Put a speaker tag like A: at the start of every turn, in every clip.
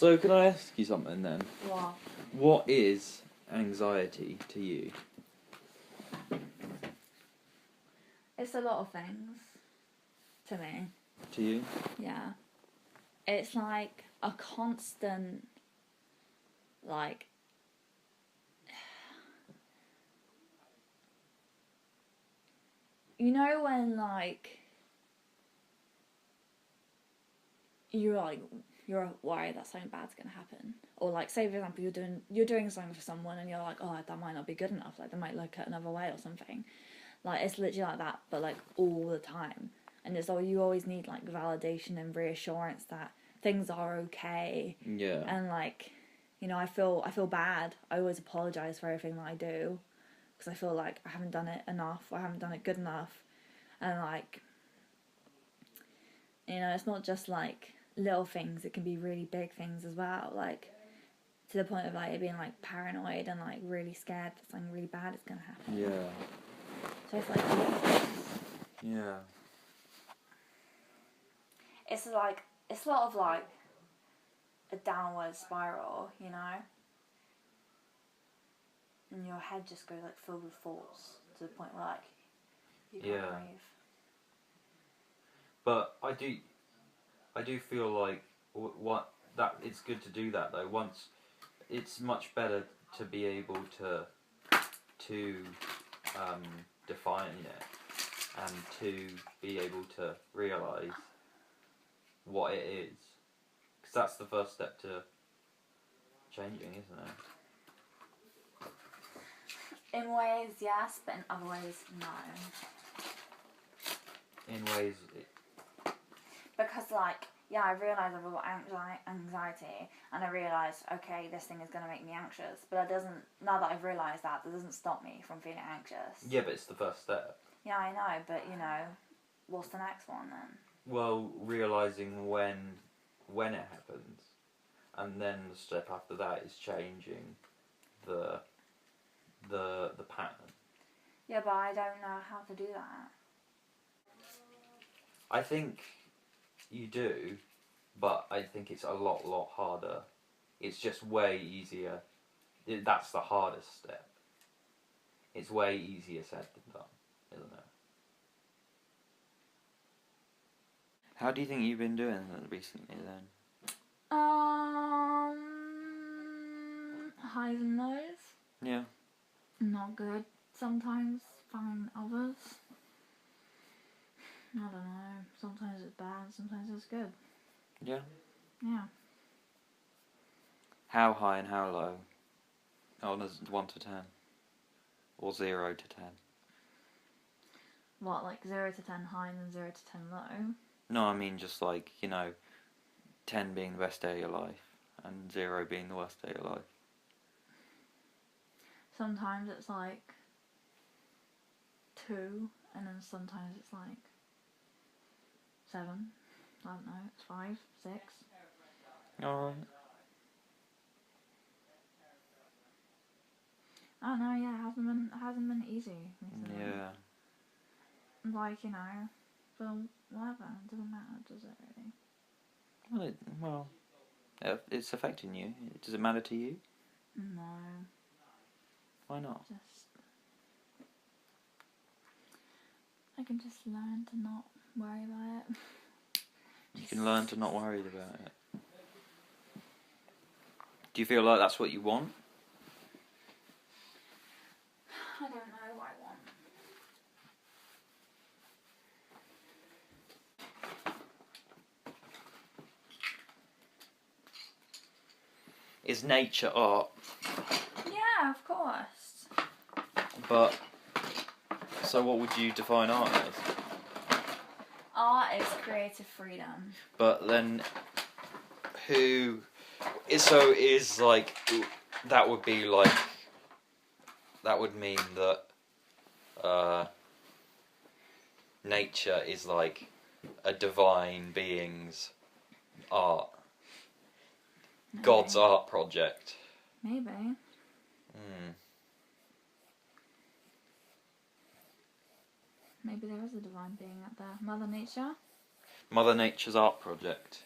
A: So can I ask you something then?
B: What?
A: What is anxiety to you?
B: It's a lot of things. To me.
A: To you?
B: Yeah. It's like a constant, like... You know when, like... You're worried that something bad's gonna happen, or like, say for example, you're doing something for someone, and you're like, oh, that might not be good enough. Like, they might look at another way or something. Like, it's literally like that, but like all the time. And it's all, you always need like validation and reassurance that things are okay.
A: Yeah.
B: And like, you know, I feel bad. I always apologize for everything that I do, because I feel like I haven't done it enough. Or I haven't done it good enough, and like, you know, it's not just like little things, it can be really big things as well, like to the point of like it being like paranoid and like really scared that something really bad is gonna happen.
A: Yeah.
B: So it's like little things.
A: Yeah.
B: It's like, it's a lot of like a downward spiral, you know, and your head just goes like filled with thoughts to the point where like you can't breathe.
A: But I do feel like what that it's good to do that though. Once it's much better to be able to define it and to be able to realise what it is, because that's the first step to changing, isn't it?
B: In ways, yes, but in other ways, no.
A: In ways,
B: Because like, yeah, I realise I've got anxiety, and I realise, okay, this thing is going to make me anxious, but that doesn't, now that I've realised that doesn't stop me from feeling anxious.
A: yeah, but it's the first step.
B: Yeah, I know, but you know, what's the next one then?
A: Well, realising when it happens, and then the step after that is changing the pattern.
B: Yeah, but I don't know how to do that.
A: I think you do, but I think it's a lot harder. It's just way easier. That's the hardest step. It's way easier said than done, isn't it? How do you think you've been doing recently then?
B: Highs and lows.
A: Yeah.
B: Not good. Sometimes, fine others. I don't know. Sometimes it's bad, sometimes it's good.
A: Yeah.
B: Yeah.
A: How high and how low? On a 1 to 10, or 0 to 10.
B: What, like 0 to 10 high and then 0 to 10 low?
A: No, I mean just like, 10 being the best day of your life and 0 being the worst day of your life.
B: Sometimes it's like 2, and then sometimes it's like 7. I don't know, it's 5, 6.
A: Alright.
B: I don't know, yeah, it hasn't been easy recently.
A: Yeah.
B: Like, you know, but whatever, it doesn't matter, does it really?
A: Well, it's affecting you. Does it matter to you?
B: No.
A: Why not?
B: I can just learn to not worry about it.
A: You can learn to not worry about it. Do you feel like that's what you want?
B: I don't know what I want.
A: Is nature art?
B: Yeah, of course.
A: But, so what would you define art as?
B: Art is creative freedom.
A: But then, that would be like, that would mean that nature is like a divine being's art.
B: Maybe.
A: God's art project.
B: Maybe. Maybe there is a divine being out there. Mother Nature?
A: Mother Nature's art project.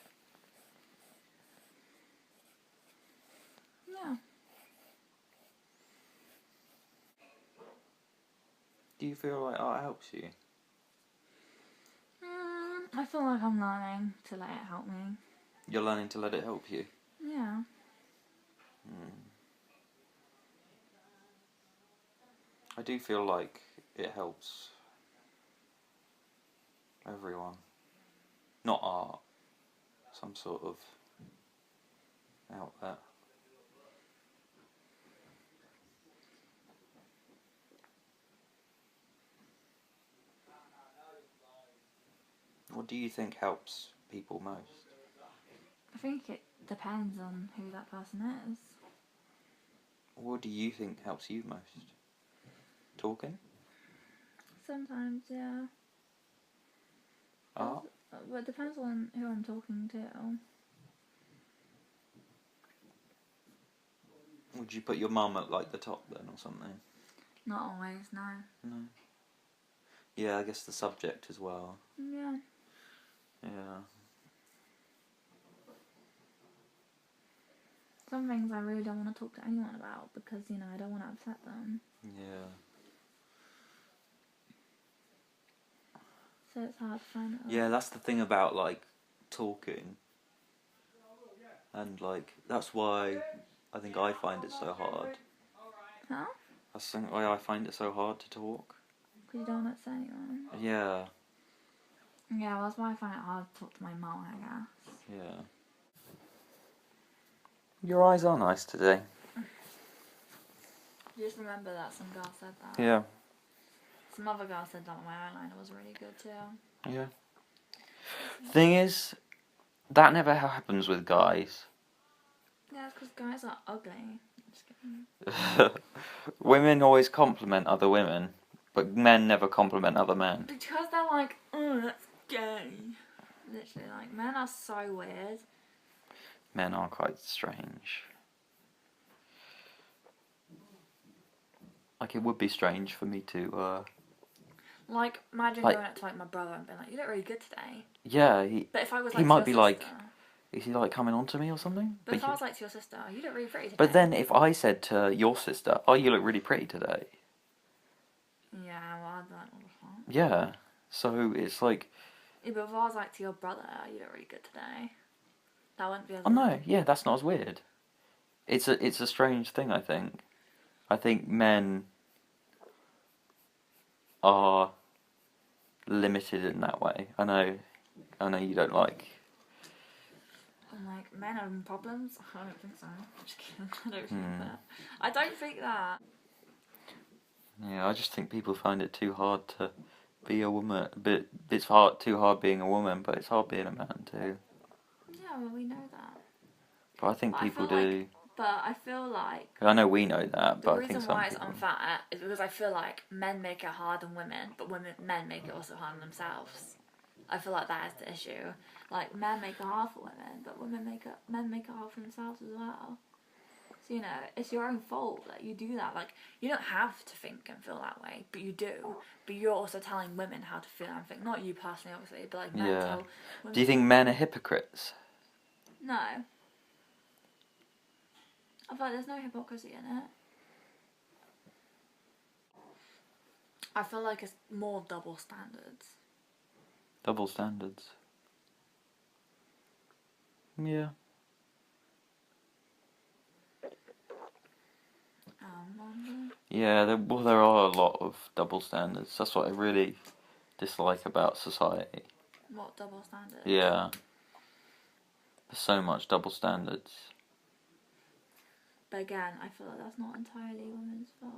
A: Do you feel like art helps you?
B: I feel like I'm learning to let it help me.
A: You're learning to let it help you?
B: Yeah.
A: I do feel like it helps everyone. Not art. Some sort of outlet. What do you think helps people most?
B: I think it depends on who that person is.
A: What do you think helps you most? Talking?
B: Sometimes, yeah.
A: Art?
B: But it depends on who I'm talking to.
A: Would you put your mum at like the top then or something?
B: Not always, no.
A: No. Yeah, I guess the subject as well.
B: Yeah.
A: Yeah.
B: Some things I really don't want to talk to anyone about because, you know, I don't want to upset them.
A: Yeah.
B: So it's hard to find it.
A: Yeah, that's the thing about like talking. And like that's why I think I find it so hard.
B: Huh?
A: That's why I find it so hard to talk.
B: Because you don't want to upset anyone.
A: Yeah.
B: Yeah, well, that's why I find it hard to talk to my mum, I guess.
A: Yeah. Your eyes are nice today.
B: Just remember that some girl said that.
A: Yeah.
B: Some other girl said that my eyeliner was really good too.
A: Yeah. Thing is, that never happens with guys.
B: Yeah, it's because guys are ugly. I'm just kidding.
A: Women always compliment other women, but men never compliment other men.
B: Because they're like, oh, that's gay. Literally, like, men are so weird.
A: Men are quite strange. Like, it would be strange for me to,
B: Like, imagine
A: like-
B: going up to, like, my brother and being like, you look really good today.
A: yeah,
B: But if I was,
A: he
B: like, to
A: might
B: your
A: be
B: sister,
A: like, is he, like, coming on to me or something?
B: But if I was, like, to your sister, you look really pretty today.
A: But then if I said to your sister, oh, you look really pretty today.
B: Yeah, well, I'd be like, what the fuck?
A: Yeah, so it's like,
B: Yeah, but if I was, like, to your brother, you look really good today. That wouldn't be as
A: oh no, yeah, that's not as weird. It's a strange thing, I think. I think men are limited in that way. I know you don't like.
B: I'm like, men having problems? I don't think so. I'm just kidding. I don't think that. I don't think that.
A: Yeah, I just think people find it too hard to be a woman. But it's too hard being a woman, but it's hard being a man too.
B: Yeah, well, we know that.
A: But I think
B: But I
A: people
B: feel
A: do.
B: But I feel like
A: I know we know that,
B: the
A: but I
B: reason
A: think some
B: why it's
A: people.
B: unfair is because I feel like men make it hard on women, but men make it also hard on themselves. I feel like that is the issue. Like, men make it hard for women, but men make it hard for themselves as well. So, you know, it's your own fault that you do that. Like, you don't have to think and feel that way, but you do. But you're also telling women how to feel and think. Not you personally, obviously, but like men
A: Yeah.
B: tell women.
A: Do you think men are hypocrites?
B: No. I feel like there's no hypocrisy in it. I feel like it's more double standards.
A: Double standards. Yeah. Yeah, there are a lot of double standards. That's what I really dislike about society.
B: What double standards?
A: Yeah. There's so much double standards.
B: But again, I feel like that's not entirely women's fault.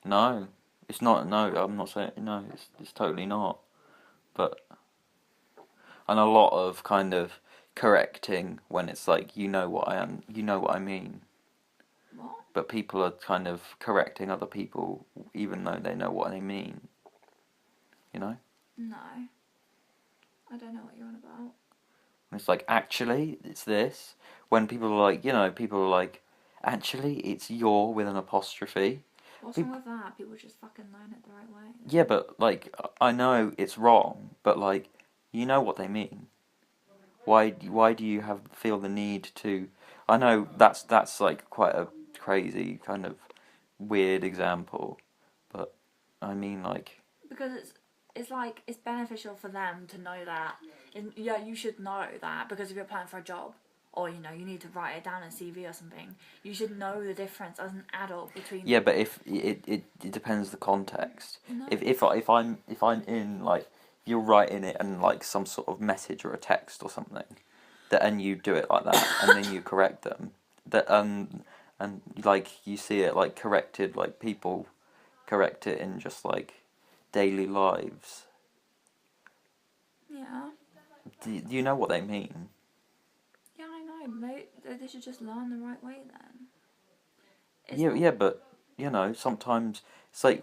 A: No, it's not. No, I'm not saying no. It's totally not. But and a lot of kind of correcting when it's like you know what I mean.
B: What?
A: But people are kind of correcting other people even though they know what they mean. You know?
B: No. I don't know what you're on about.
A: And it's like, actually, it's this. When people are like, actually, it's your with an apostrophe.
B: What's wrong with that? People just fucking learn it the right way.
A: Yeah, but, like, I know it's wrong, but, like, you know what they mean. Why do you feel the need to... I know that's like, quite a crazy, kind of weird example, but I mean, like...
B: Because it's like, it's beneficial for them to know that. Yeah, you should know that, because if you're applying for a job, or, you know, you need to write it down in a CV or something, you should know the difference as an adult between...
A: Yeah, but if it depends the context.
B: No.
A: If I'm in, like, you're writing it in, like, some sort of message or a text or something, and you do it like that, and then you correct them, and like you see it like corrected, like people correct it in just like daily lives.
B: Yeah.
A: Do you know what they mean?
B: Yeah, I know. Maybe they should just learn the right way then.
A: Yeah, but you know, sometimes it's like,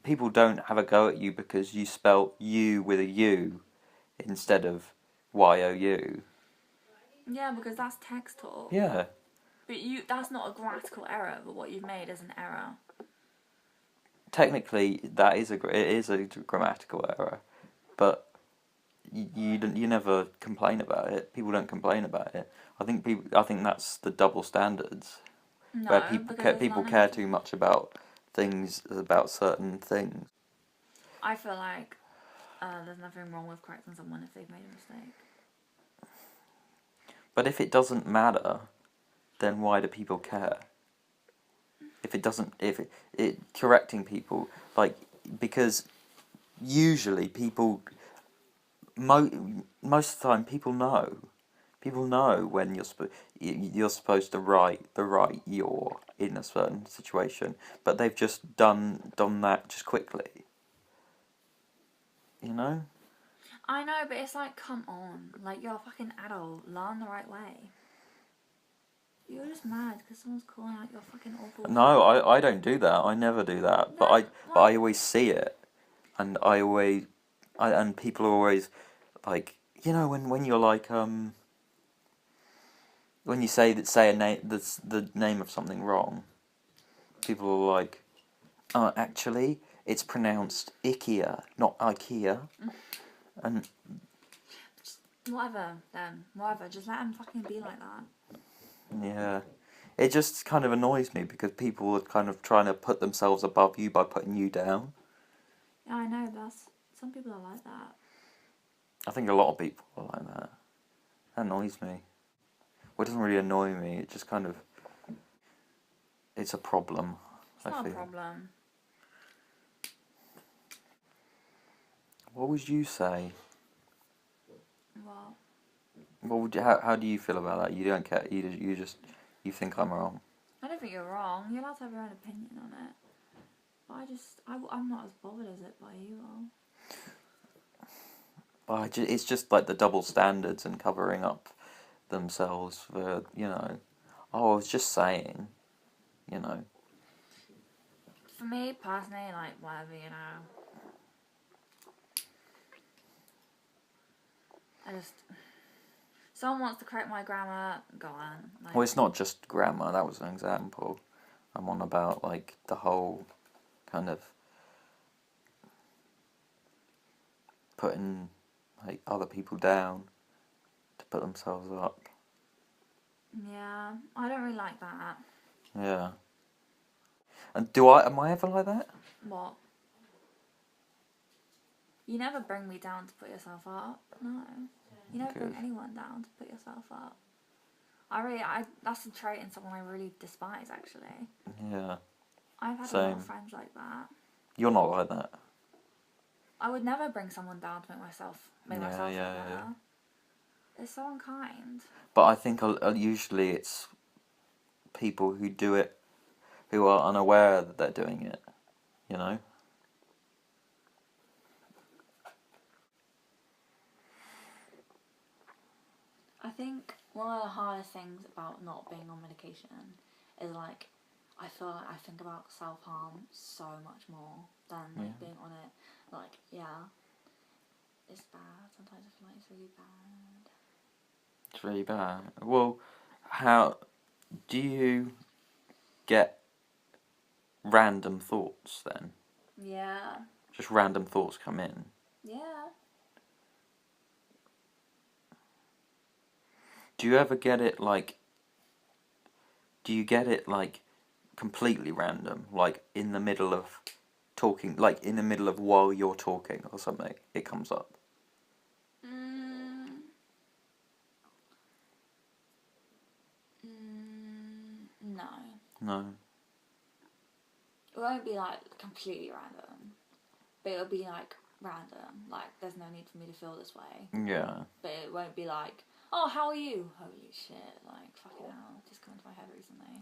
A: people don't have a go at you because you spell you with a U instead of YOU.
B: Yeah, because that's text talk.
A: Yeah.
B: But that's not a grammatical error, but what you've made is an error.
A: Technically, it is a grammatical error, but you never complain about it. People don't complain about it. I think that's the double standards,
B: No,
A: where people care too much about certain things.
B: I feel like there's nothing wrong with correcting someone if they've made a mistake.
A: But if it doesn't matter, then why do people care? If correcting people, like, because usually people, most of the time people know when you're supposed to write you're in a certain situation, but they've just done that just quickly. You know?
B: I know, but it's like, come on, like, you're a fucking adult, learn the right way. You're just mad because someone's calling out your fucking awful...
A: No, I don't do that. I never do that.
B: No,
A: But I always see it, and and people are always like, you know, when you're like when you say a name, the name of something wrong, people are like, actually it's pronounced IKEA, not IKEA, and
B: Whatever, then. Whatever, just let them fucking be like that.
A: yeah. It just kind of annoys me because people are kind of trying to put themselves above you by putting you down.
B: Yeah, I know, but some people are like that.
A: I think a lot of people are like that. That annoys me. Well, it doesn't really annoy me, it just kind of... It's a problem.
B: It's not a problem.
A: What would you say?
B: What?
A: How do you feel about that? You don't care, you think I'm wrong?
B: I don't think you're wrong. You're allowed to have your own opinion on it. But I'm not as bothered as it by you are.
A: It's just like the double standards and covering up themselves for, you know... Oh, I was just saying, you know...
B: For me, personally, like, whatever, you know... Someone wants to correct my grammar, go on. Like,
A: well, it's not just grammar, that was an example. I'm on about, like, the whole kind of putting, like, other people down to put themselves up.
B: Yeah, I don't really like that.
A: Yeah. And am I ever like that?
B: What? You never bring me down to put yourself up. No. You never bring anyone down to put yourself up. That's a trait in someone I really despise, actually.
A: Yeah.
B: I've had a lot of friends like that.
A: You're not like that.
B: I would never bring someone down to make myself feel better.
A: Yeah.
B: It's so unkind.
A: But I think usually it's people who do it, who are unaware that they're doing it, you know?
B: I think one of the hardest things about not being on medication is, like, I feel like I think about self-harm so much more than, like, being on it. Like, yeah, it's bad. Sometimes I feel like it's really bad.
A: It's really bad. Well, how do you get random thoughts then?
B: Yeah.
A: Just random thoughts come in?
B: Yeah.
A: Do you ever get it, like... Do you get it, like, completely random? Like, in the middle of talking, like in the middle of while you're talking or something, it comes up?
B: No.
A: No.
B: It won't be like completely random, but it'll be like random. Like there's no need for me to feel this way.
A: Yeah.
B: But it won't be like, oh, how are you? Holy shit! Like fucking hell, just come into my head recently.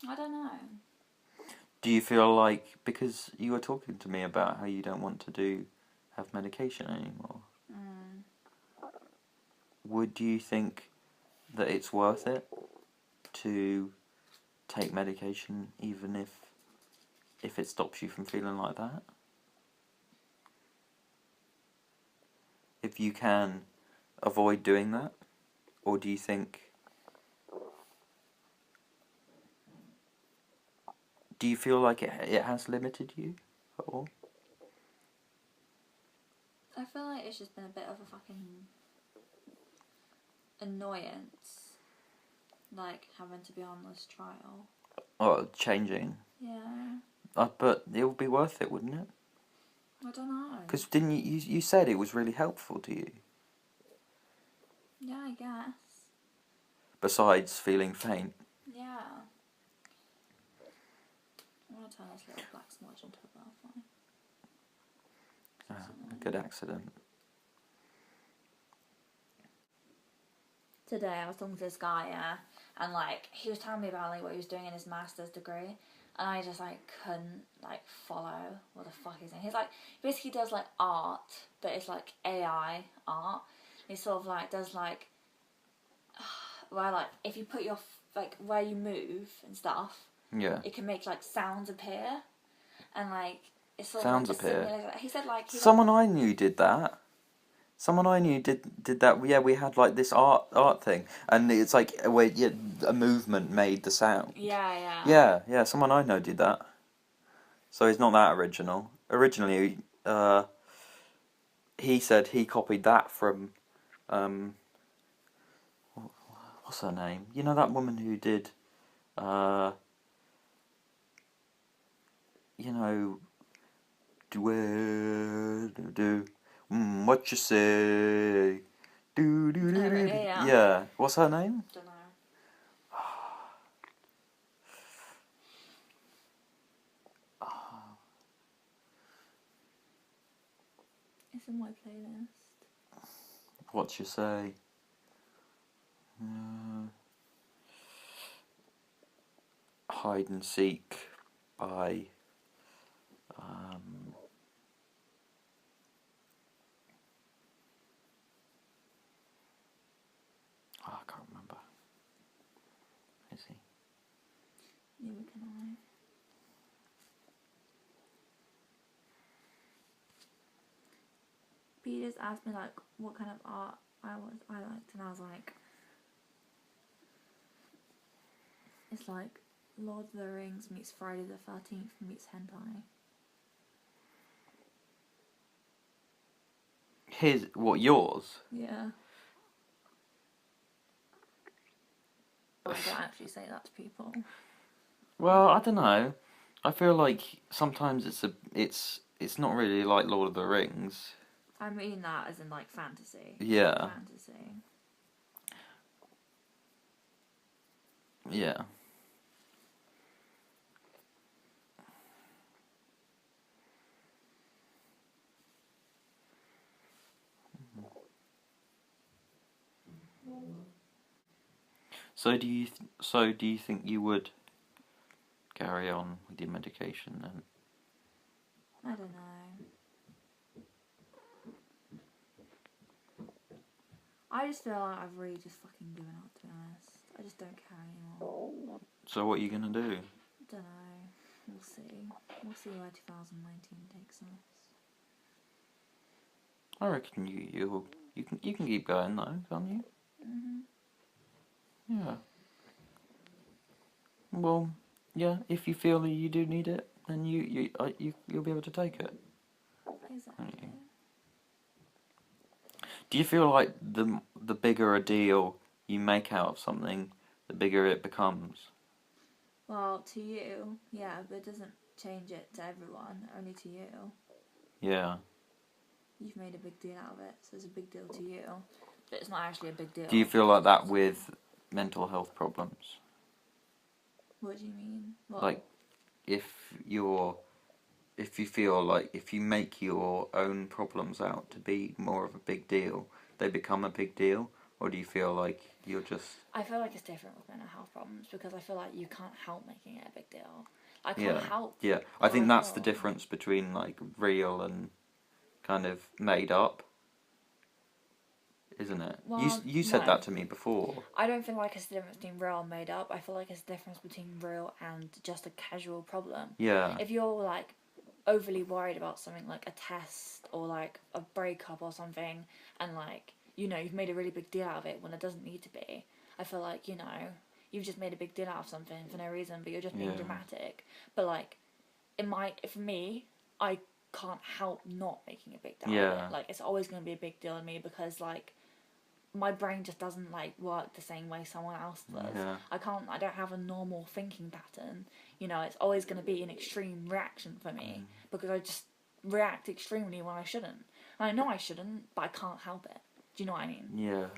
B: I don't know.
A: Do you feel like, because you were talking to me about how you don't want to have medication anymore, would you think that it's worth it to take medication even if it stops you from feeling like that? If you can avoid doing that? Or do you think... Do you feel like it has limited you at all?
B: I feel like it's just been a bit of a fucking annoyance, like having to be on this trial.
A: Or changing?
B: Yeah.
A: But it would be worth it, wouldn't it?
B: I don't know.
A: Because didn't you said it was really helpful to you?
B: Yeah, I guess.
A: Besides feeling faint.
B: Yeah. I'm gonna turn this little black smudge into a butterfly.
A: Good accident.
B: Today I was talking to this guy, yeah, and like he was telling me about like what he was doing in his master's degree, and I just like couldn't like follow what the fuck he's doing. He's like basically does like art, but it's like AI art. He sort of like does like where like if you put your like where you move and stuff,
A: Yeah.
B: it can make like sounds appear, and like it's sort
A: Sounds
B: of like
A: appear.
B: He said like
A: someone I knew did that. Someone I knew did that. Yeah, we had like this art thing, and it's like where a movement made the sound. Yeah. Someone I know did that. So it's not that original. Originally, he said he copied that from, what's her name? You know that woman who did, you know, what you say? Yeah. What's her name?
B: Don't know. It's in my playlist.
A: What you say? Hide and Seek by I can't remember. Is he?
B: Neither can I. But he just asked me like what kind of art I liked, and I was like, it's like Lord of the Rings meets Friday the 13th meets hentai.
A: Yours?
B: Yeah. I don't actually say that to people.
A: Well, I don't know. I feel like sometimes it's not really like Lord of the Rings.
B: I mean that as in like fantasy.
A: Yeah.
B: Fantasy.
A: Yeah. So do you think you would carry on with your medication then?
B: I don't know. I just feel like I've really just fucking given up, to be honest. I just don't care anymore.
A: So what are you gonna do?
B: Don't know. We'll see. We'll see where 2019 takes us.
A: I reckon you can keep going though, can't you? Yeah. Well, yeah. If you feel that you do need it, then you'll be able to take it.
B: Exactly.
A: Do you feel like the bigger a deal you make out of something, the bigger it becomes?
B: Well, to you, yeah, but it doesn't change it to everyone. Only to you.
A: Yeah.
B: You've made a big deal out of it, so it's a big deal to you. But it's not actually a big deal.
A: Do you feel like that with mental health problems?
B: What do you mean? What?
A: Like, if you feel like if you make your own problems out to be more of a big deal, they become a big deal? Or do you feel like you're just...
B: I feel like it's different with mental health problems because I feel like you can't help making it a big deal. I can't
A: Yeah.
B: help.
A: Yeah. I think
B: how I
A: that's the
B: feel.
A: difference between, like, real and kind of made up. Isn't it?
B: Well,
A: You said
B: no.
A: that to me before.
B: I don't feel like it's the difference between real and made up. I feel like it's the difference between real and just a casual problem.
A: Yeah.
B: If you're like overly worried about something like a test or like a breakup or something, and like you've made a really big deal out of it when it doesn't need to be, I feel like you've just made a big deal out of something for no reason, but you're just being
A: Yeah.
B: dramatic. But like for me, I can't help not making a big deal out of
A: Yeah.
B: it. Like it's always going to be a big deal to me because like my brain just doesn't like work the same way someone else does.
A: Yeah.
B: I don't have a normal thinking pattern. It's always going to be an extreme reaction for me because I just react extremely when I shouldn't. And I know I shouldn't, but I can't help it. Do you know what I mean?
A: Yeah.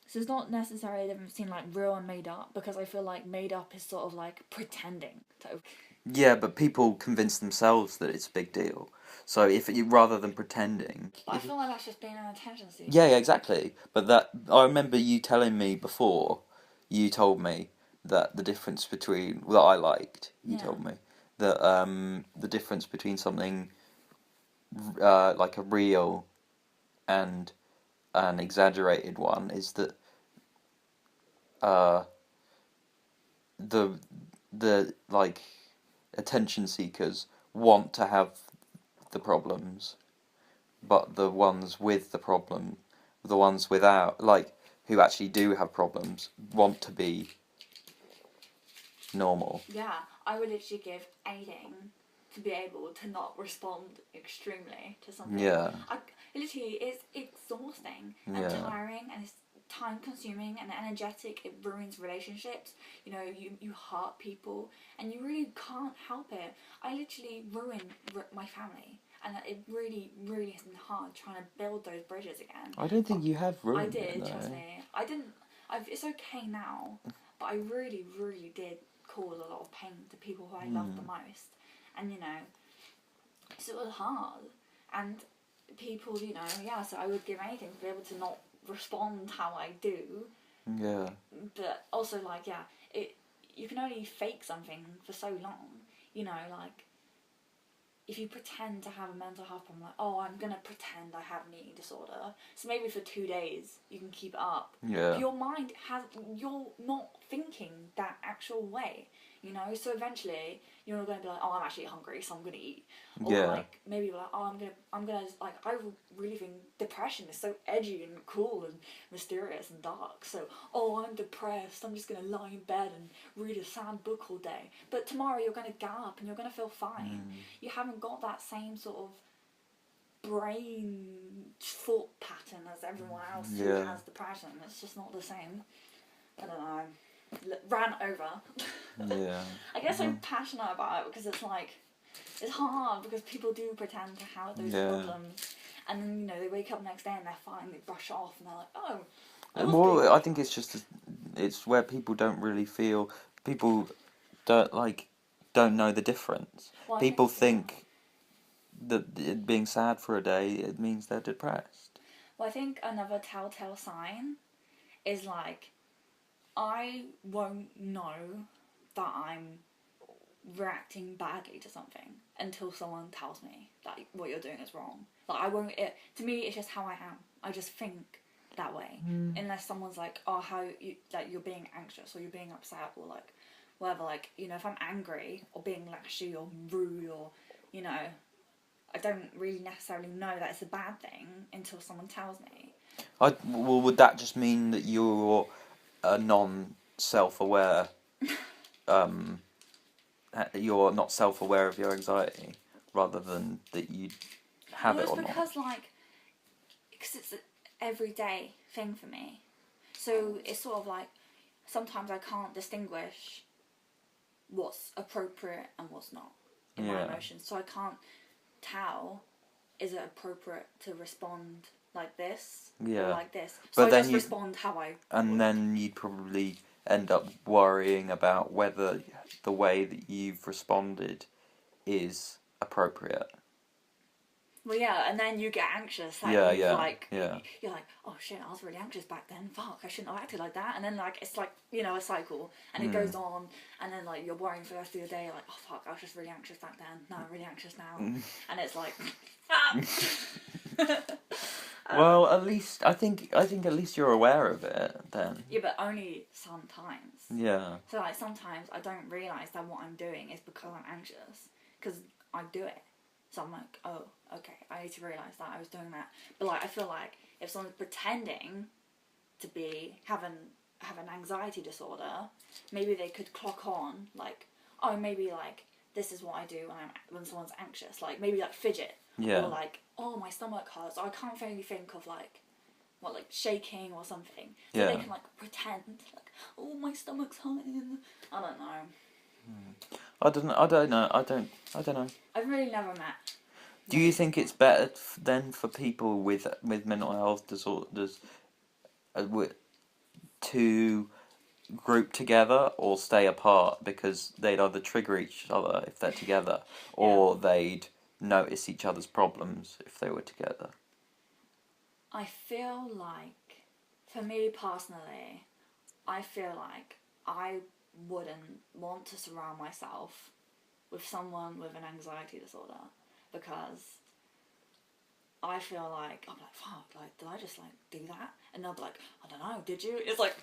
B: So it's not necessarily a difference between like real and made up because I feel like made up is sort of like pretending to.
A: Yeah, but people convince themselves that it's a big deal. So if you, rather than pretending,
B: But I feel like that's just being an attention seeker.
A: yeah, exactly. But that I remember you telling me before. You told me that the difference between that I liked. You
B: Yeah.
A: told me that the difference between something like a real and an exaggerated one is that uh, the like attention seekers want to have the problems, but the ones with the problem, the ones without, like who actually do have problems, want to be normal.
B: Yeah, I would literally give anything to be able to not respond extremely to something.
A: Yeah.
B: Literally, it's exhausting and
A: Yeah.
B: tiring and it's time consuming and energetic. It ruins relationships. You hurt people and you really can't help it. I literally ruined my family. And it really, really has been hard trying to build those bridges again.
A: I don't think you have ruined
B: I did,
A: it, though.
B: trust me. I didn't. It's okay now, but I really, really did cause a lot of pain to people who I loved the most. And so it was hard. And people, so I would give anything to be able to not respond how I do.
A: Yeah.
B: But also, like, you can only fake something for so long. Like, if you pretend to have a mental health problem, like, oh, I'm going to pretend I have an eating disorder. So maybe for 2 days you can keep it up.
A: Yeah.
B: But your mind you're not thinking that actual way, So eventually you're going to be like, oh, I'm actually hungry, so I'm going to eat. Or like, maybe you're like, oh, I'm going to, like, I really think depression is so edgy and cool and mysterious and dark. So, oh, I'm depressed, I'm just going to lie in bed and read a sad book all day. But tomorrow you're going to get up and you're going to feel fine. You haven't got that same sort of brain thought pattern as everyone else who has depression. It's just not the same. I don't know. Ran over.
A: Yeah.
B: I guess I'm passionate about it because it's like, it's hard because people do pretend to have those problems, and then they wake up next day and they're fine. They brush it off and they're like, oh.
A: Well, I think it's just it's where people don't really feel. People don't know the difference.
B: Well,
A: People think that being sad for a day it means they're depressed.
B: Well, I think another telltale sign is like, I won't know that I'm reacting badly to something until someone tells me that what you're doing is wrong. Like, I won't. To me, it's just how I am. I just think that way. Unless someone's like, oh, you're being anxious or you're being upset or like whatever. Like, if I'm angry or being lashy or rude or I don't really necessarily know that it's a bad thing until someone tells me.
A: Well, would that just mean that you're a non-self-aware? You're not self-aware of your anxiety, rather than that you have it or not.
B: Because it's an everyday thing for me. So it's sort of like, sometimes I can't distinguish what's appropriate and what's not in my
A: Yeah.
B: emotions. So I can't tell, is it appropriate to respond like this or
A: Yeah.
B: like this?
A: But
B: So I
A: then
B: just
A: you-
B: respond how I
A: And
B: would.
A: then you'd probably end up worrying about whether the way that you've responded is appropriate.
B: Well, yeah, and then you get anxious. That
A: Yeah,
B: you've,
A: yeah,
B: like,
A: yeah.
B: You're like, oh shit, I was really anxious back then. Fuck, I shouldn't have acted like that. And then, like, it's like, you know, a cycle. And it goes on. And then, like, you're worrying for the rest of the day. You're like, oh fuck, I was just really anxious back then. No, I'm really anxious now. And it's like,
A: Well, at least I think at least you're aware of it then.
B: yeah, but only sometimes.
A: Yeah.
B: So, like, sometimes I don't realise that what I'm doing is because I'm anxious. Because I do it. So I'm like, oh, okay, I need to realise that I was doing that. But, like, I feel like if someone's pretending to have an anxiety disorder, maybe they could clock on, like, oh, maybe, like, this is what I do when someone's anxious. Like, maybe, like, fidget.
A: Yeah.
B: Or, like, oh, my stomach hurts. Or I can't really think of, like, like, shaking or something. So they
A: Yeah.
B: can, like, pretend, like, oh, my stomach's hurting. I don't know.
A: I don't know.
B: I've really never met.
A: Do you think it's better then for people with mental health disorders to group together or stay apart because they'd either trigger each other if they're together or they'd notice each other's problems if they were together?
B: I feel like, for me personally, I feel like I wouldn't want to surround myself with someone with an anxiety disorder because I feel like, I'm like, fuck, like, did I just, like, do that? And they'll be like, I don't know, did you? It's like,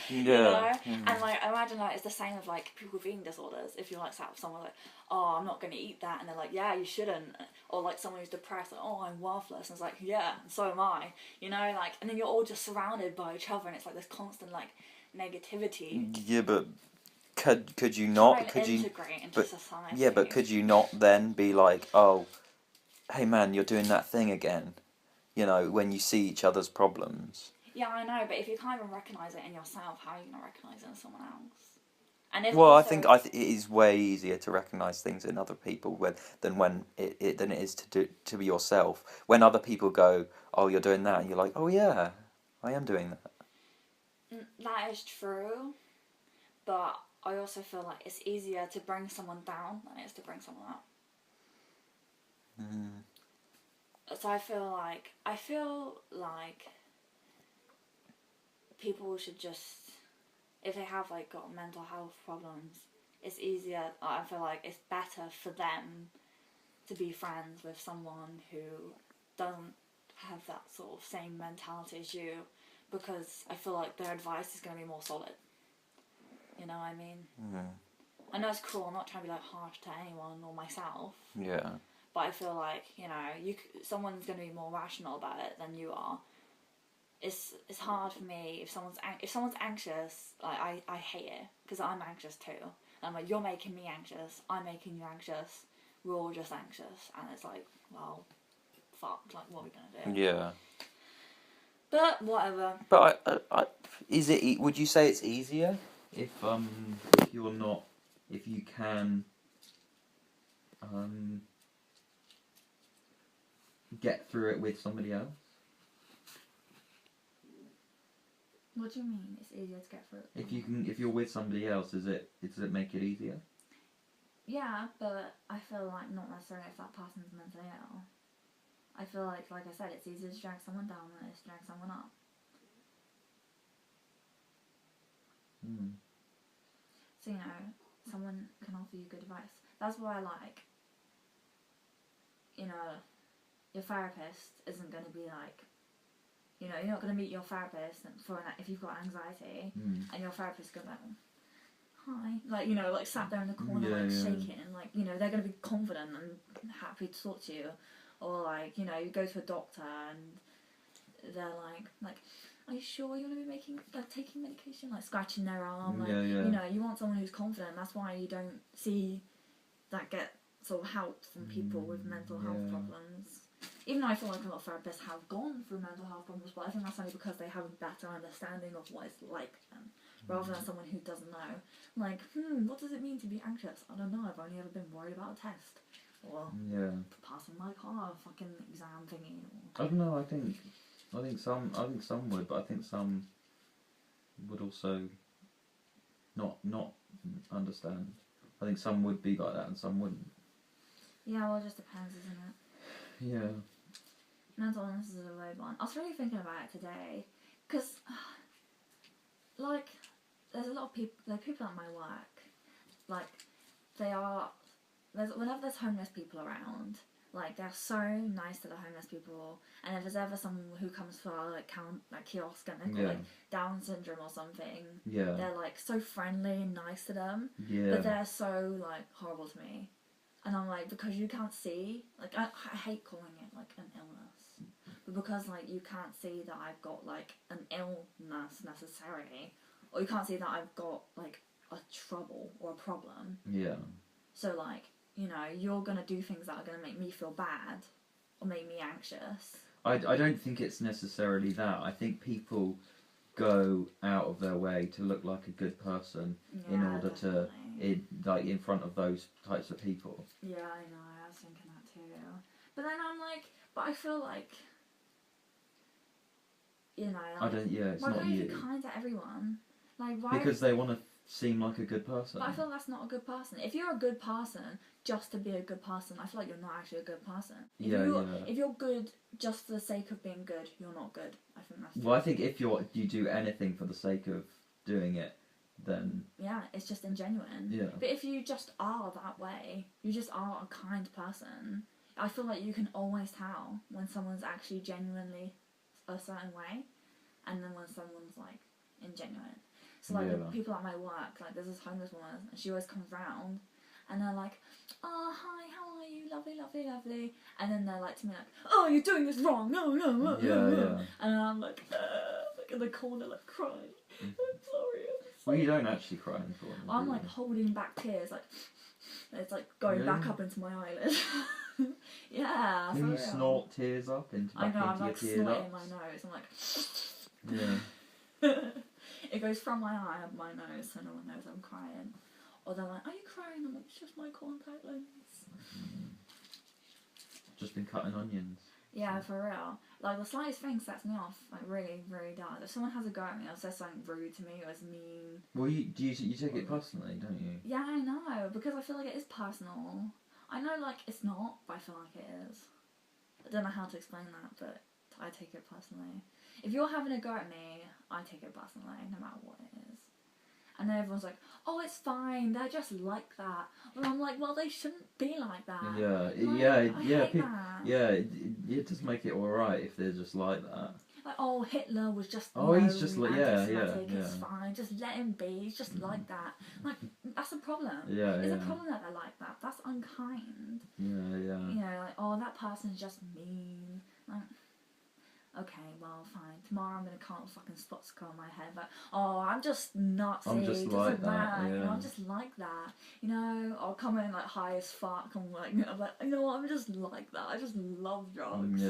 B: you know? And, like, I imagine, like, it's the same with, like, people with eating disorders. If you're, like, sat with someone, like, oh, I'm not going to eat that. And they're like, yeah, you shouldn't. Or, like, someone who's depressed, like, oh, I'm worthless. And it's like, yeah, and so am I. You know, like, and then you're all just surrounded by each other. And it's, like, this constant, like, negativity.
A: Yeah, but could you not?
B: Trying to
A: Could you?
B: integrate into
A: But
B: society.
A: yeah, but could you not then be like, oh, hey man, you're doing that thing again? You know, when you see each other's problems.
B: Yeah, I know, but if you can't even recognise it in yourself, how are you going to recognise it in someone else? And if
A: Well,
B: also,
A: I think it is way easier to recognise things in other people than it is to be yourself. When other people go, oh, you're doing that, and you're like, oh yeah, I am doing that.
B: that is true, but I also feel like it's easier to bring someone down than it is to bring someone up. So I feel like people should just, if they have, like, got mental health problems, it's easier, I feel like it's better for them to be friends with someone who doesn't have that sort of same mentality as you, because I feel like their advice is going to be more solid. You know what I mean? I know it's cruel, I'm not trying to be, like, harsh to anyone or myself.
A: Yeah.
B: But I feel like, you know, someone's going to be more rational about it than you are. It's hard for me if someone's anxious. Like, I hate it because I'm anxious too. And I'm like, you're making me anxious. I'm making you anxious. We're all just anxious, and it's like, well, fuck. Like, what are we gonna do?
A: Yeah.
B: But whatever.
A: But is it? Would you say it's easier if you're not, if you can get through it with somebody else?
B: What do you mean? It's easier to get through it.
A: If you're with somebody else, does it make it easier?
B: Yeah, but I feel like not necessarily if that person's mentally ill. I feel like I said, it's easier to drag someone down than it is to drag someone up. So, you know, someone can offer you good advice. That's why, like, you know, your therapist isn't going to be like, you know, you're not going to meet your therapist if you've got anxiety, and your therapist goes like, hi, like, you know, like, sat there in the corner, shaking, and, like, you know, they're going to be confident and happy to talk to you. Or, like, you know, you go to a doctor and they're like, are you sure you want to be taking medication? Like, scratching their arm. Like, you know, you want someone who's confident. That's why you don't see that get sort of help from people with mental health problems. Even though I feel like a lot of therapists have gone through mental health problems, but I think that's only because they have a better understanding of what it's like then. rather than someone who doesn't know. Like, what does it mean to be anxious? I don't know. I've only ever been worried about a test or passing my car fucking exam thingy.
C: I don't know. I think some would, but I think some would also not understand. I think some would be like that and some wouldn't.
B: Yeah, well, it just depends, isn't it?
C: Yeah.
B: Mental illness is a weird one. I was really thinking about it today, because, like, there's a lot of people, there are people at my work, like, whenever there's homeless people around, like, they're so nice to the homeless people, and if there's ever someone who comes for our, like, kiosk and they've got, like, Down syndrome or something, they're, like, so friendly and nice to them, but they're so, like, horrible to me. And I'm like, because you can't see, like, I hate calling it, like, an illness, but because, like, you can't see that I've got, like, an illness necessarily, or you can't see that I've got, like, a trouble or a problem.
C: Yeah.
B: So, like, you know, you're going to do things that are going to make me feel bad or make me anxious.
C: I don't think it's necessarily that. I think people go out of their way to look like a good person in order to, in front of those types of people.
B: Yeah, I know. I was thinking that too. But then I'm like, but I feel like, you know, like,
C: it's
B: why
C: not
B: don't
C: you.
B: you be kind to everyone? Like, why?
C: Because they want to seem like a good person.
B: But I feel that's not a good person. If you're a good person just to be a good person, I feel like you're not actually a good person. If you're good just for the sake of being good, you're not good. I think that's.
C: Well, I think if you do anything for the sake of doing it, then
B: yeah, it's just ingenuine.
C: Yeah.
B: But if you just are that way, you just are a kind person. I feel like you can always tell when someone's actually genuinely a certain way, and then when someone's like ingenuine. So like the people at my work, like there's this homeless woman, and she always comes round, and they're like, "Oh hi, how are you? Lovely, lovely, lovely." And then they're like to me like, "Oh, you're doing this wrong. No, no, no, no, no." And I'm like in the corner, like crying. I'm sorry.
C: Well, you don't actually cry in the corner.
B: I'm like holding back tears, like it's like going back up into my eyelid. Yeah.
C: Can you snort tears up into
B: I know. I'm like
C: tear
B: snorting my nose. I'm like.
C: Yeah.
B: It goes from my eye up my nose, so no one knows I'm crying. Or they're like, "Are you crying?" I'm like, "It's just my contact lens."
C: Just been cutting onions.
B: Yeah, for real. Like the slightest thing sets me off. Like really, really does. If someone has a go at me or says something rude to me or is mean.
C: Well, you take it personally, don't you?
B: Yeah, I know, because I feel like it is personal. I know, like it's not, but I feel like it is. I don't know how to explain that, but I take it personally. If you're having a go at me, I take it personally, no matter what it is. And then everyone's like, "Oh, it's fine, they're just like that." And I'm like, well, they shouldn't be like that.
C: It does make it alright if they're just like that.
B: Like, "Oh, Hitler was just
C: he's just like,
B: it's fine, just let him be, he's just like that." Like, that's a problem. It's a problem that they're like that. That's unkind.
C: Yeah.
B: You know, like, "Oh, that person's just mean." Like, okay, well, fine. Tomorrow I'm gonna count a fucking swastika on my head, but I'm just Nazi.
C: I'm just like that.
B: You know, I'm just like that. You know, I'll come in like high as fuck. I'm like, you know what? I'm just like that. I just love drugs.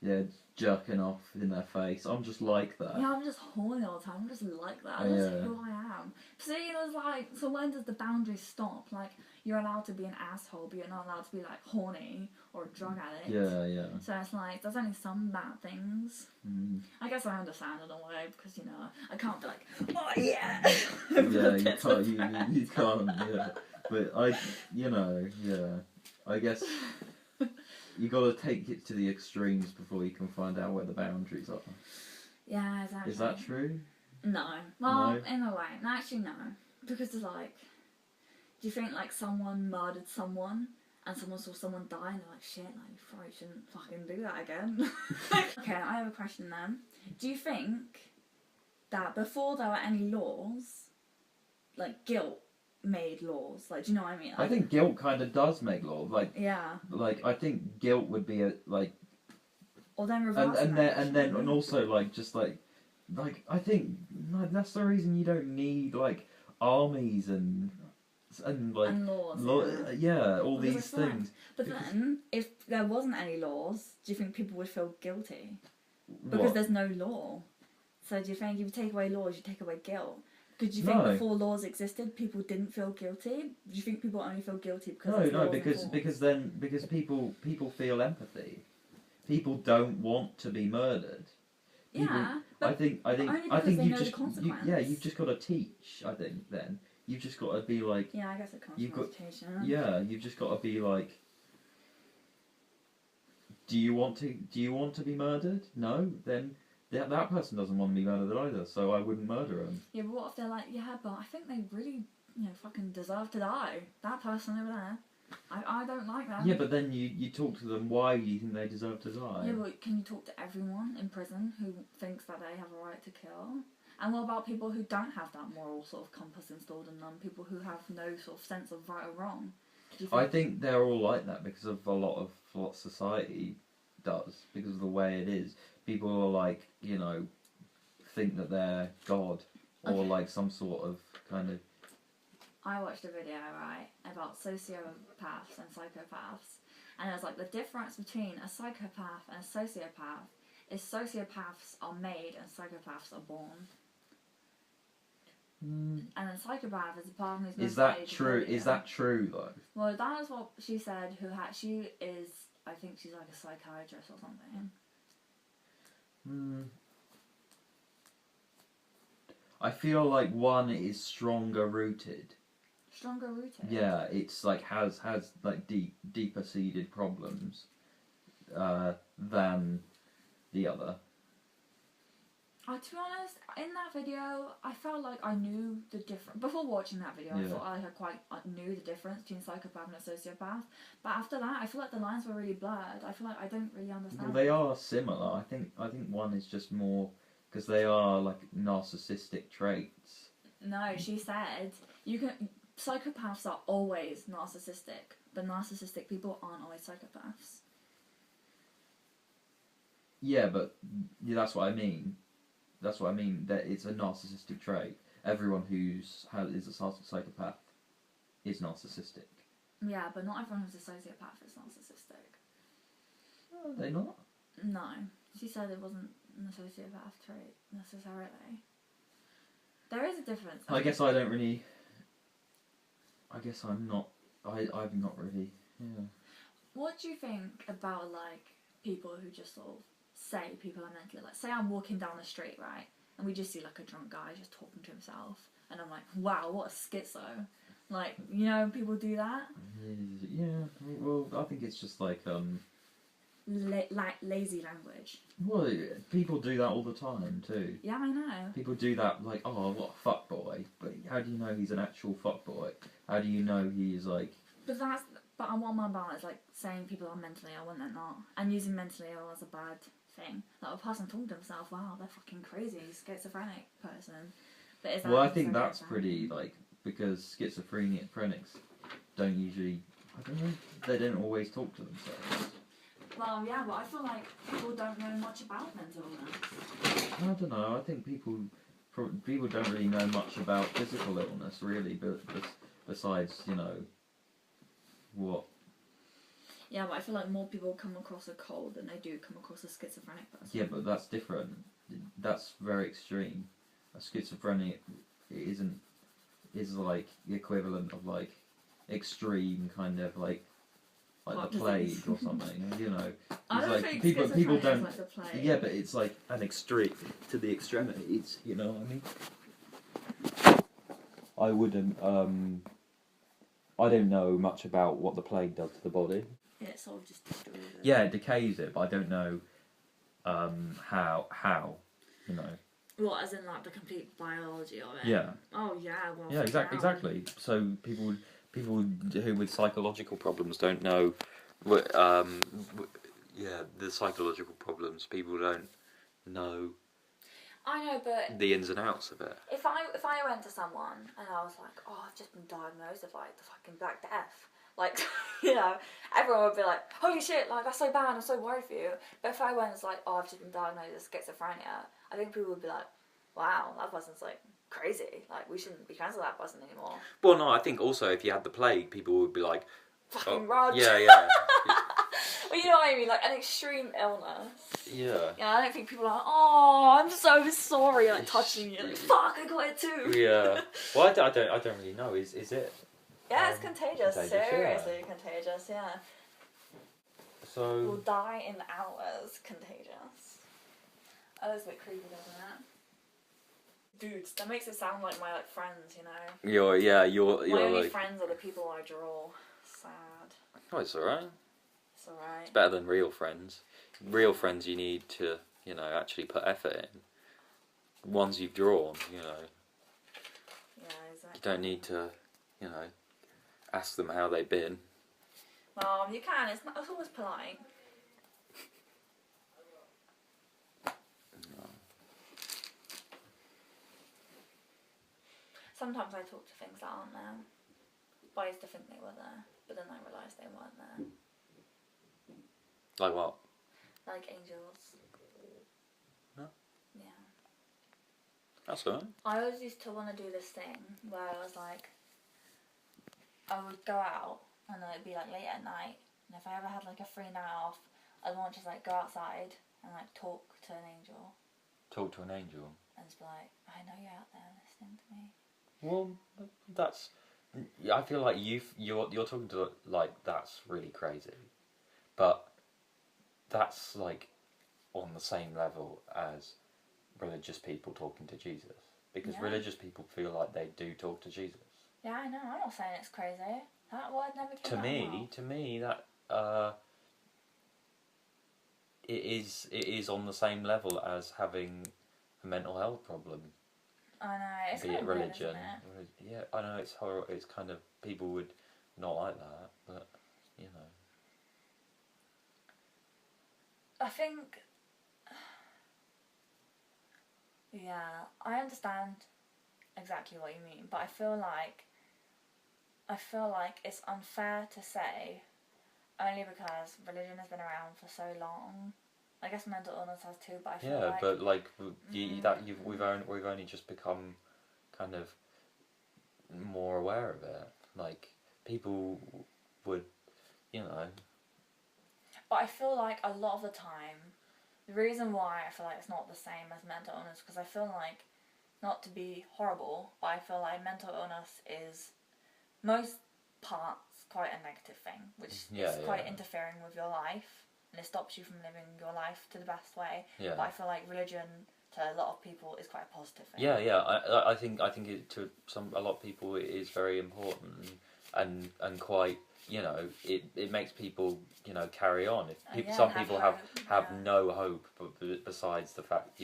C: Yeah, jerking off in their face. I'm just like that.
B: Yeah, I'm just horny all the time. I'm just like that. That's just who I am. See, it's like, so when does the boundary stop? Like, you're allowed to be an asshole, but you're not allowed to be like horny or a drug addict.
C: Yeah.
B: So it's like, there's only some bad things. I guess I understand in a way, because, you know, I can't be like, "Oh yeah."
C: You can't, yeah. But I guess you gotta take it to the extremes before you can find out where the boundaries are.
B: Yeah, exactly.
C: Is that true?
B: No. Well, in a way. No, actually, no. Because it's like, do you think like someone murdered someone and someone saw someone die and they're like, "Shit, like, you probably shouldn't fucking do that again"? Okay, I have a question then. Do you think that before there were any laws, like guilt made laws? Like, do you know what I mean? Like,
C: I think guilt kind of does make law. Like,
B: yeah.
C: Like, I think guilt would be
B: or then reverse
C: and also like just like I think that's the reason you don't need like armies and like
B: laws.
C: all these things.
B: But then, if there wasn't any laws, do you think people would feel guilty? Because there's no law. So do you think if you take away laws, you take away guilt? Because do you think
C: No.
B: before laws existed, people didn't feel guilty? Do you think people only feel guilty because
C: No,
B: there's
C: no,
B: laws
C: because
B: enforced?
C: because people feel empathy. People don't want to be murdered. People,
B: Yeah,
C: I
B: but
C: think
B: only because they
C: you
B: know the
C: just
B: consequence.
C: you've just got to teach. I think then you've just got to be like,
B: yeah, I guess it comes
C: you've
B: from
C: got-
B: education.
C: yeah, you've just got to be like, do you want to be murdered? No, then that person doesn't want to be murdered either. So I wouldn't murder him.
B: Yeah, but what if they're like, yeah, but I think they really, fucking deserve to die. That person over there, I don't like them.
C: Yeah, but then you talk to them. Why do you think they deserve to die?
B: Yeah, but can you talk to everyone in prison who thinks that they have a right to kill? And what about people who don't have that moral sort of compass installed in them? People who have no sort of sense of right or wrong? Do you
C: I think they're all like that because of a lot of what society does, because of the way it is. People are like, think that they're God or
B: Okay.
C: like some sort of kind of.
B: I watched a video, right, about sociopaths and psychopaths. And it was like the difference between a psychopath and a sociopath is sociopaths are made and psychopaths are born. And a psychopath is a person who's
C: Is
B: most likely
C: that
B: to
C: true?
B: kill you.
C: Is that true though?
B: Well, that is what she said. She is, I think she's like a psychiatrist or something.
C: I feel like one is stronger rooted.
B: Stronger rooted.
C: Yeah, it's like has like deeper seated problems than the other.
B: To be honest, in that video, I felt like I knew the difference. Before watching that video, I
C: Yeah.
B: thought I knew the difference between a psychopath and a sociopath. But after that, I feel like the lines were really blurred. I feel like I don't really understand.
C: Well, they are similar. I think one is just more because they are like narcissistic traits.
B: No, she said psychopaths are always narcissistic, but narcissistic people aren't always psychopaths.
C: Yeah, but that's what I mean. That's what I mean. That it's a narcissistic trait. Everyone is a psychopath is narcissistic.
B: Yeah, but not everyone who's a sociopath is narcissistic.
C: Are they not?
B: No, she said it wasn't a sociopath trait necessarily. There is a difference.
C: I guess I don't really. I guess I'm not. I'm not really. Yeah.
B: What do you think about like people who just sort of say people are mentally like? Say I'm walking down the street, right, and we just see like a drunk guy just talking to himself, and I'm like, wow, what a schizo. Like, people do that.
C: Yeah. Well, I think it's just like
B: Lazy language.
C: Well, people do that all the time too.
B: Yeah, I know.
C: People do that like, oh, what a fuckboy. But how do you know he's an actual fuckboy? How do you know he's like...
B: But what I'm about is like saying people are mentally ill when they're not, and using mentally ill as a bad thing. Like a person talking to himself, wow, they're fucking crazy, schizophrenic person. But is that
C: Well, I think
B: necessarily
C: that's
B: bad?
C: pretty, like, because schizophrenics don't usually... I don't know, they don't always talk to themselves.
B: Well, yeah, but I feel like people don't know much about mental illness.
C: I don't know, I think people don't really know much about physical illness, really, but besides, what...
B: Yeah, but I feel like more people come across a cold than they do come across a schizophrenic person.
C: Yeah, but that's different. That's very extreme. A schizophrenic is like the equivalent of like extreme kind of like
B: Heart
C: the plague
B: disease.
C: or something.
B: I
C: It's
B: don't
C: like
B: think
C: people
B: schizophrenia
C: don't.
B: is like the plague.
C: Yeah, but it's like an extreme to the extremities. You know what I mean? I wouldn't. I don't know much about what the plague does to the body.
B: It sort of just destroys it.
C: Yeah, it decays it, but I don't know how.
B: Well, as in like the complete biology of it.
C: Yeah.
B: Oh yeah. Well.
C: Yeah,
B: figure out.
C: exactly. So people who with psychological problems don't know. The psychological problems. People don't know
B: I know, but
C: the ins and outs of it.
B: if I went to someone and I was like, oh, I've just been diagnosed with like the fucking Black Death, like everyone would be like, holy shit, like that's so bad, I'm so worried for you. But if I went and was like, oh, I've just been diagnosed with schizophrenia, I think people would be like, wow, that person's like crazy, like we shouldn't be friends with that person anymore.
A: Well, no, I think also if you had the plague, people would be like,
B: Fucking Rog.
A: yeah.
B: Well, you know what I mean, like an extreme illness.
A: Yeah.
B: Yeah, I don't think people are like, oh, I'm so sorry, like touching you. Like, fuck, I got it too.
A: Yeah. Well, I don't really know. Is it?
B: Yeah, it's contagious.
A: Contagious,
B: Seriously contagious. Yeah.
A: So.
B: Will die in hours. Contagious. Oh, that's a bit creepy, doesn't it? Dudes, that makes it sound like my like friends, you know.
A: You're
B: My only
A: like.
B: friends are the people I draw. Sad.
A: Oh, it's alright.
B: It's alright.
A: It's better than real friends. Real friends, you need to, actually put effort in. Ones you've drawn,
B: Yeah, exactly.
A: you don't need to, ask them how they've been.
B: You can. It's always polite. Sometimes I talk to things that aren't there. But I used to think they were there, but then I realised they weren't there.
A: Like what?
B: Like angels.
A: No.
B: Yeah.
A: That's alright.
B: I always used to want to do this thing where I was like, I would go out and then it'd be like late at night, and if I ever had like a free night off, I'd want to just like go outside and like talk to an angel
A: Talk to an angel.
B: and just be like, I know you're out there listening to me.
A: Well, that's. I feel like you're talking to that's really crazy, but that's like on the same level as religious people talking to Jesus, because
B: Yeah.
A: religious people feel like they do talk to Jesus.
B: Yeah, I know. I'm not saying it's crazy. That word never came out of my mouth.
A: To me, that it is on the same level as having a mental health problem.
B: I know. It's
A: Be
B: kind
A: it
B: of weird,
A: religion.
B: isn't it?
A: Yeah, I know it's horrible. It's kind of, people would not like that, but
B: I think. Yeah, I understand exactly what you mean, but I feel like it's unfair to say only because religion has been around for so long. I guess mental illness has too, but I feel
A: but we've only just become kind of more aware of it. Like, people would,
B: But I feel like a lot of the time, the reason why I feel like it's not the same as mental illness, because I feel like, not to be horrible, but I feel like mental illness is most parts quite a negative thing, which is quite interfering with your life, and it stops you from living your life to the best way.
A: Yeah.
B: But I feel like religion to a lot of people is quite a positive thing.
A: Yeah. I think it, to a lot of people, it is very important, and quite, it makes people, carry on. If some people have no hope, but besides the fact,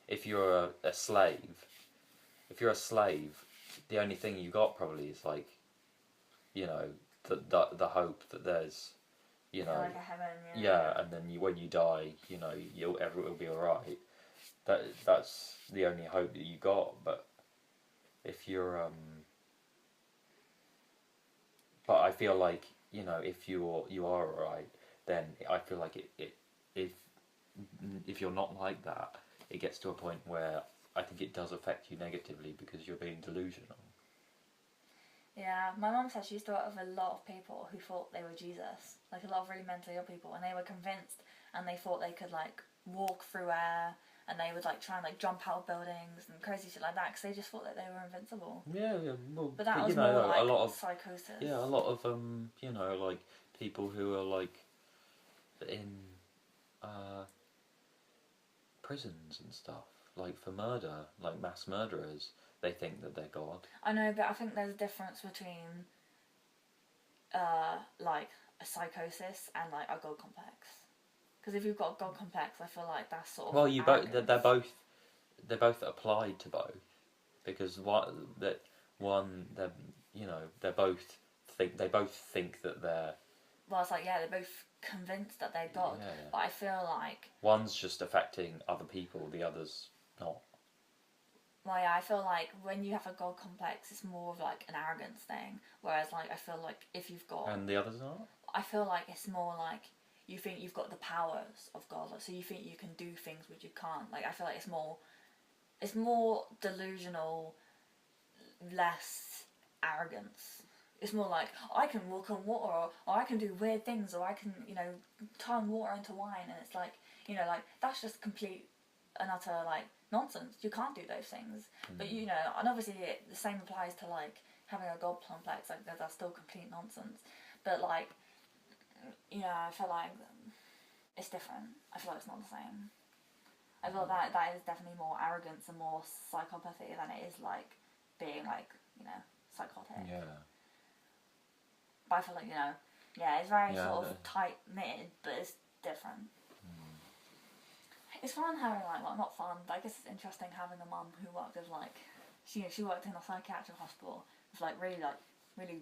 A: if you're a slave, the only thing you got probably is like, the hope that there's,
B: like a heaven.
A: and then when you die, everything will be alright. That's the only hope that you got. But if you're but I feel like, if you are alright, then I feel like if you're not like that, it gets to a point where I think it does affect you negatively because you're being delusional.
B: Yeah, my mum said she used to work with a lot of people who thought they were Jesus, like a lot of really mentally ill people, and they were convinced, and they thought they could like walk through air, and they would like try and like jump out of buildings and crazy shit like that, because they just thought that they were invincible.
A: Yeah, well,
B: But that was more like
A: a lot of
B: psychosis.
A: Yeah, a lot of like people who are like in prisons and stuff, like for murder, like mass murderers. They think that they're God.
B: I know, but I think there's a difference between like a psychosis and like a God complex. Because if you've got a God complex, I feel like that's sort of
A: they're both applied to both, because they both think that they're.
B: Well, it's like, yeah, they're both convinced that they're God, but I feel like
A: one's just affecting other people, the other's not.
B: Well, yeah, I feel like when you have a God complex, it's more of like an arrogance thing. Whereas, like, I feel like if you've got...
A: And the others not?
B: I feel like it's more like you think you've got the powers of God. Like, so you think you can do things which you can't. Like, I feel like it's more delusional, less arrogance. It's more like, I can walk on water, or I can do weird things, or I can, you know, turn water into wine, and it's like, you know, like, that's just complete and utter, like, nonsense. You can't do those things. But, you know, and obviously the same applies to, like, having a god complex, like, that's still complete nonsense. But, like, you know, I feel like it's different. I feel like it's not the same. I feel that is definitely more arrogance and more psychopathy than it is, like, being, like, you know, psychotic.
C: Yeah.
B: But I feel like, you know, yeah, it's very
C: Yeah,
B: sort of tight-knitted, but it's different. It's fun having, like, well, not fun, but I guess it's interesting having a mum who worked with, like, she worked in a psychiatric hospital with, like, really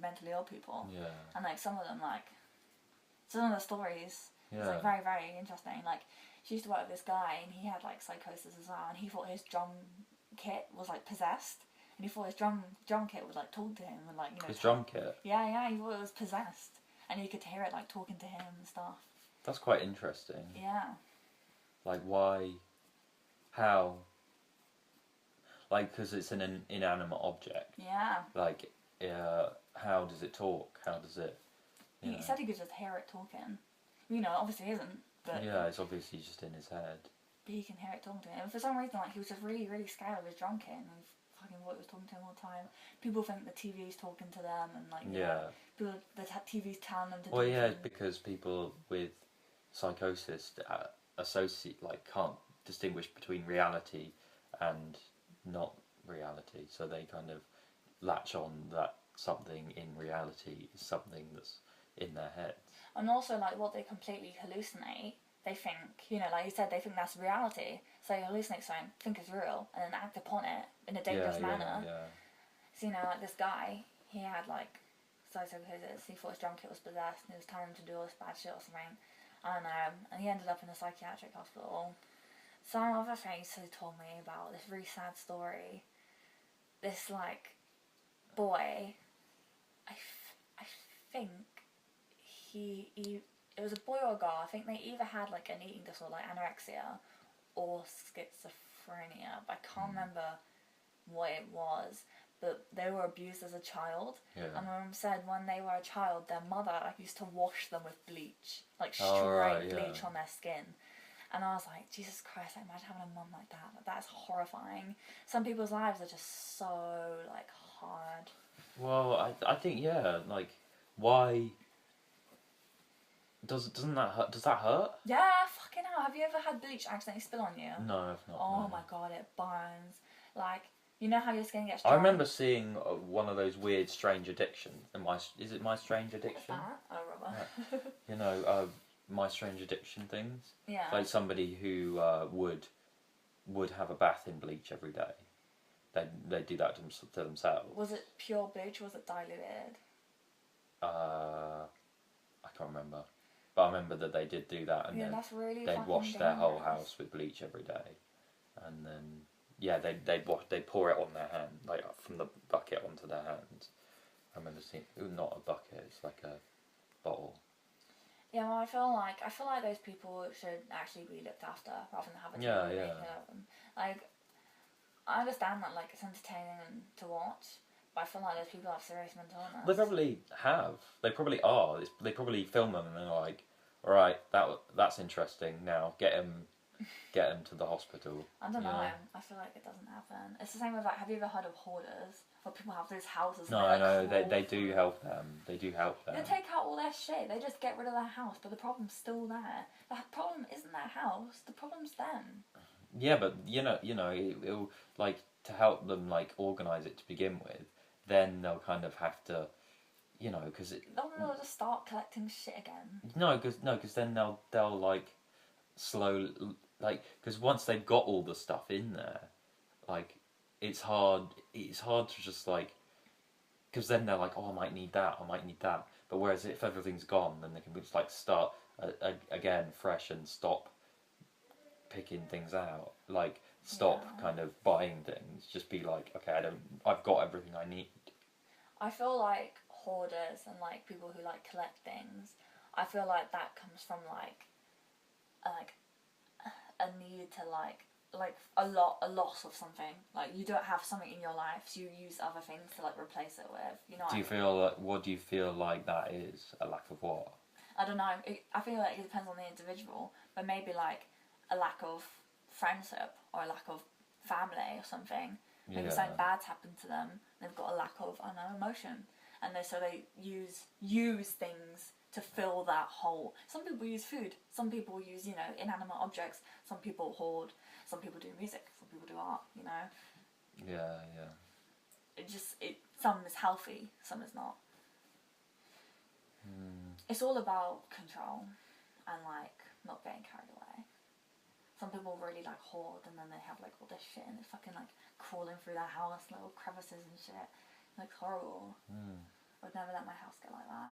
B: mentally ill people.
C: Yeah.
B: And, like, some of them, like, some of the stories, it's, like, very, very interesting. Like, she used to work with this guy, and he had, like, psychosis as well, and he thought his drum kit was, like, possessed. And he thought his drum kit would, like, talk to him and, like, you know...
C: His drum kit?
B: Yeah, he thought it was possessed. And you could hear it, like, talking to him and stuff.
C: That's quite interesting.
B: Yeah.
C: Like, why... How... Like, because it's an inanimate object.
B: Yeah.
C: Like, how does it talk? How does it...
B: He said he could just hear it talking. You know, obviously he isn't, but...
C: Yeah, it's obviously just in his head.
B: But he can hear it talking to him. And for some reason, like, he was just really, really scared of his drum kit, and he fucking thought it was talking to him all the time. People think the TV's talking to them, and, like, you know, people, the TV's telling them to do
C: yeah,
B: things.
C: because people with psychosis can't distinguish between reality and not reality, so they kind of latch on that something in reality is something that's in their head.
B: And also, like, what they completely hallucinate, they think, you know, like you said, they think that's reality. So they hallucinate something, think it's real, and then act upon it in a dangerous manner.
C: Yeah.
B: So, you know, like, this guy, he had, like, psychosis. He thought his drum kit was possessed, and he was telling him to do all this bad shit or something. I don't know. And he ended up in a psychiatric hospital. Some other things he told me about this really sad story. This, like, boy, I think it was a boy or a girl. I think they either had, like, an eating disorder, like anorexia, or schizophrenia, but I can't remember what it was. But they were abused as a child.
C: Yeah.
B: And my mum said when they were a child, their mother used to wash them with bleach, like straight bleach on their skin. And I was like, Jesus Christ, like, imagine having a mum like that. Like, that's horrifying. Some people's lives are just so, like, hard.
C: Well, I think, yeah, like, why... Doesn't that hurt? Does that hurt?
B: Yeah, fucking hell. Have you ever had bleach accidentally spill on you?
C: No, I've not.
B: Oh
C: no.
B: my god, it burns. Like, you know how your skin gets dry?
C: I remember seeing one of those weird strange addictions. Is it My Strange Addiction?
B: Oh, rubber.
C: You know, My Strange Addiction things.
B: Yeah.
C: Like somebody who would have a bath in bleach every day. They do that to themselves.
B: Was it pure bleach or was it diluted?
C: I can't remember. But I remember that they did do that, and then
B: that's really
C: they'd wash their whole
B: dangerous.
C: house with bleach every day, and then they'd pour it on their hand, like from the bucket onto their hands. I remember seeing not a bucket, it's like a bottle.
B: Yeah, well, I feel like those people should actually be looked after rather than having to take care of them. Like, I understand that, like, it's entertaining to watch, but I feel like those people have serious mental illness.
C: They probably have. They probably are. They probably film them and they're like, all right, that's interesting. Now get him to the hospital.
B: I don't know. I feel like it doesn't happen. It's the same with, like, have you ever heard of hoarders? Where people have those houses.
C: No, I know. They do help them. They do help them.
B: They take out all their shit. They just get rid of their house, but the problem's still there. The problem isn't their house. The problem's them.
C: Yeah, but you know, it'll, like, to help them, like, organise it to begin with. Then they'll kind of have to, you know, because
B: they'll just start collecting shit again.
C: No, because then they'll like slowly, like, because once they've got all the stuff in there, like, it's hard to just, like, because then they're like, oh, I might need that. But whereas if everything's gone, then they can just, like, start again fresh and stop picking things out, like, stop kind of buying things, just be like, okay, I've got everything I need.
B: I feel like hoarders and, like, people who, like, collect things, I feel like that comes from, like a need to, like like a loss of something. Like you don't have something in your life, so you use other things to like replace it with. You know.
C: Do you feel like, what do you feel like that is? A lack of what?
B: I don't know. I feel like it depends on the individual, but maybe like a lack of friendship or a lack of family or something. Maybe something bad's happened to them. They've got a lack of, I don't know, emotion, and they use things to fill that hole. Some people use food. Some people use inanimate objects. Some people hoard. Some people do music. Some people do art. You know.
C: Yeah.
B: Some is healthy. Some is not. It's all about control and like not getting carried away. Some people really like hoard, and then they have like all this shit, and it's fucking like crawling through their house, little crevices and shit. Like horrible. I would never let my house get like that.